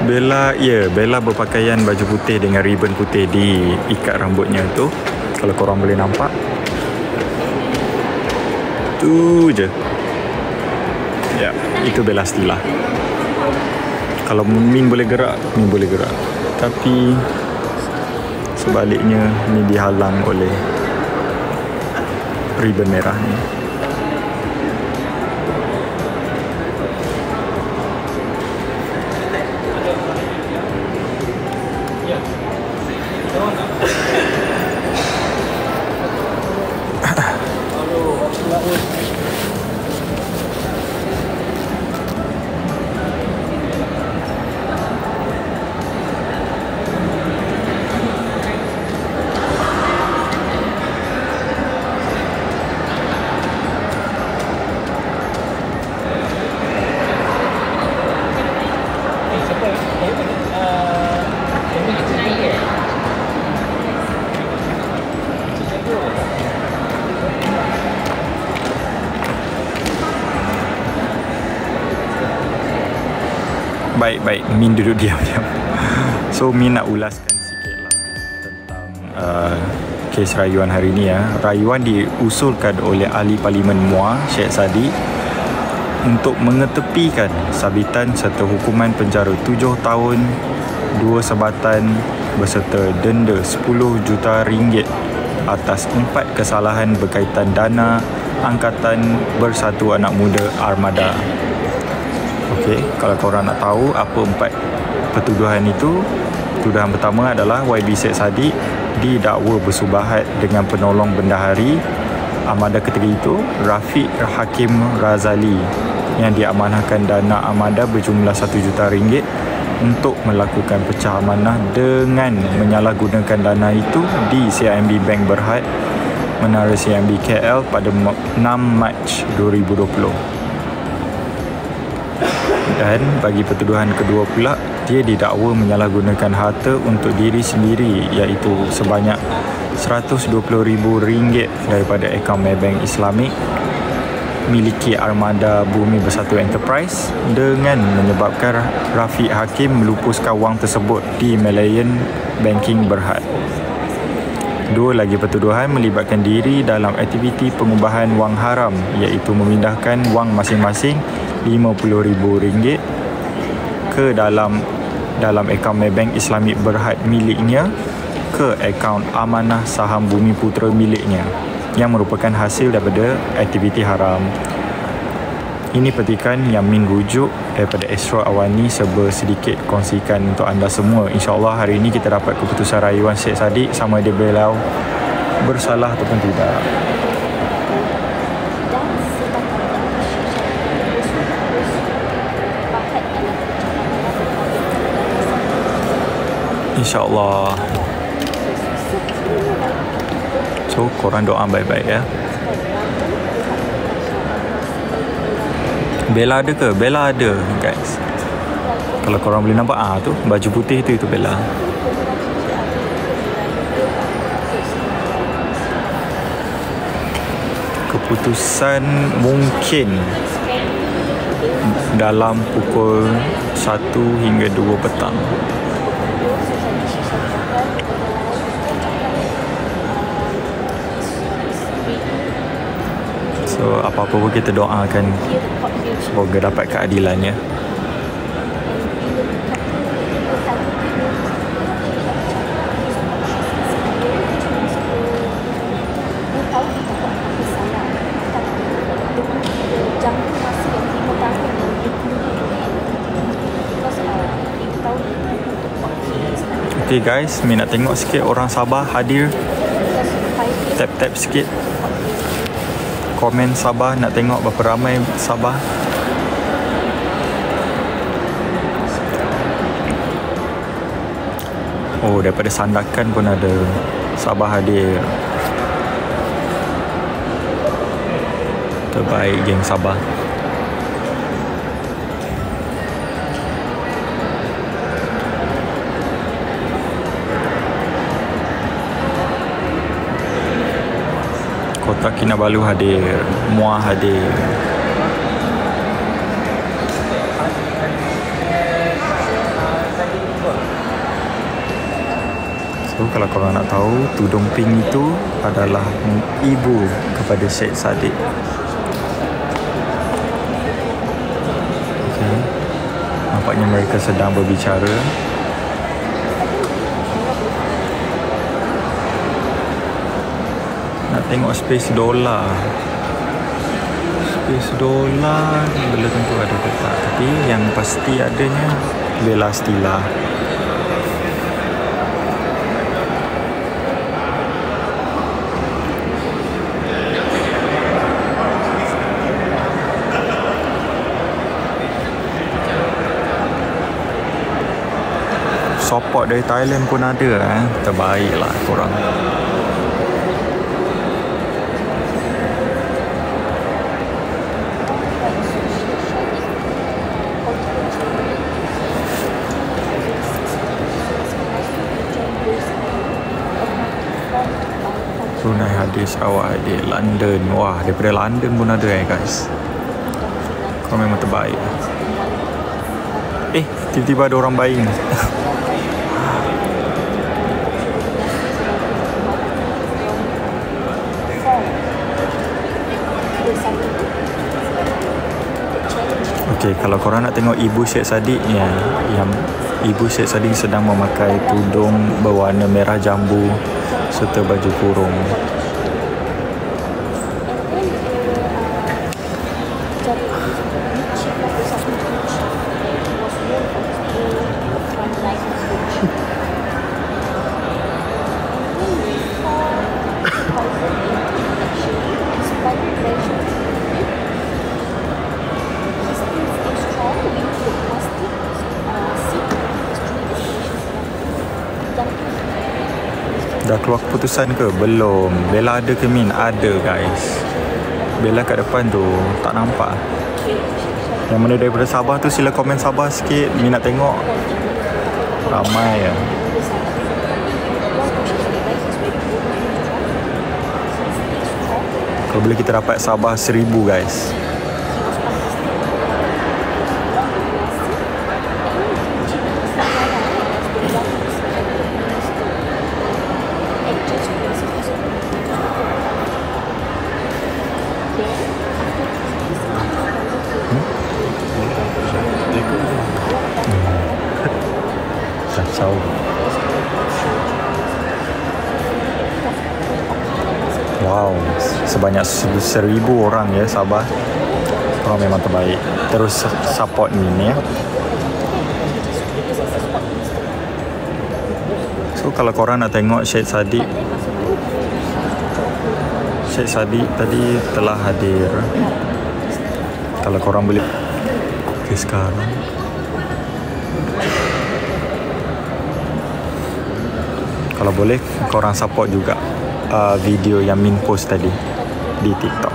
Bella, Bella berpakaian baju putih dengan ribbon putih di ikat rambutnya tu. Kalau korang boleh nampak, tu je. Ya, itu Bella Stila. Kalau Min boleh gerak, Min boleh gerak. Tapi sebaliknya ni dihalang oleh ribbon merah ni. Baik, Min duduk diam. So Min nak ulaskan sikit lah tentang kes rayuan hari ni ya. Rayuan diusulkan oleh Ahli Parlimen MUA, Syed Saddiq, untuk mengetepikan sabitan serta hukuman penjara 7 tahun 2 sebatan berserta denda 10 juta ringgit atas 4 kesalahan berkaitan dana Angkatan Bersatu Anak Muda Armada. Okey, kalau korang nak tahu apa 4 pertuduhan itu, tuduhan pertama adalah YB Syed Saddiq didakwa bersubahat dengan penolong bendahari Armada ketika itu, Rafiq Hakim Razali, yang diamanahkan dana armada berjumlah 1 juta ringgit untuk melakukan pecah amanah dengan menyalahgunakan dana itu di CIMB Bank Berhad, Menara CIMB KL pada 6 Mac 2020. Dan bagi pertuduhan kedua pula, dia didakwa menyalahgunakan harta untuk diri sendiri, iaitu sebanyak RM120,000 daripada akaun Maybank Islamic miliki Armada Bumi Bersatu Enterprise dengan menyebabkan Rafiq Hakim melupuskan wang tersebut di Malayan Banking Berhad. Dua lagi pertuduhan melibatkan diri dalam aktiviti pengubahan wang haram, iaitu memindahkan wang masing-masing RM50,000 ke dalam akaun Maybank Islamic Berhad miliknya ke akaun Amanah Saham Bumi Putera miliknya, yang merupakan hasil daripada aktiviti haram. Ini petikan yang Min rujuk daripada Astro Awani serba sedikit kongsikan untuk anda semua. InsyaAllah hari ini kita dapat keputusan rayuan Syed Saddiq sama ada beliau bersalah ataupun tidak. InsyaAllah. So korang doa baik-baik ya. Bella ada ke? Bella ada guys. Kalau korang boleh nampak tu baju putih tu, itu Bella. Keputusan mungkin dalam pukul 1 hingga 2 petang. So apa-apa pun kita doakan semoga dapat keadilan ya. Okay guys, Min nak tengok sikit orang Sabah hadir. Tap-tap sikit. Komen Sabah, nak tengok berapa ramai Sabah. Oh, daripada Sandakan pun ada Sabah hadir. Terbaik geng Sabah. Kota Kinabalu hadir, MUA hadir. So kalau korang nak tahu, tudung pink itu adalah ibu kepada Syed Saddiq. Okay. Nampaknya mereka sedang berbicara. Nak tengok Space Dollar. Space Dollar belum tentu ada ke tak, tapi yang pasti adanya Bella Stila. Support dari Thailand pun ada. Terbaik lah korang. Brunei Hadis awak di London. Wah, daripada London pun ada guys. Kau memang terbaik. Tiba-tiba ada orang baik. Okay, kalau korang nak tengok ibu Syed Saddiq ya, yang ibu Syed Saddiq sedang memakai tudung berwarna merah jambu serta baju kurung. Dah keluar keputusan ke? Belum. Bella ada ke Min? Ada guys. Bella kat depan tu tak nampak. Yang mana daripada Sabah tu sila komen Sabah sikit. Min nak tengok. Ramai ya. Kalau boleh kita dapat Sabah 1000 guys. Kacau. Wow, sebanyak 1000 orang ya Sabah. Orang memang terbaik. Terus support ni ya. So kalau korang nak tengok Syed Saddiq tadi telah hadir. Kalau korang boleh. Okay, sekarang kalau boleh korang support juga video yang Min post tadi di TikTok.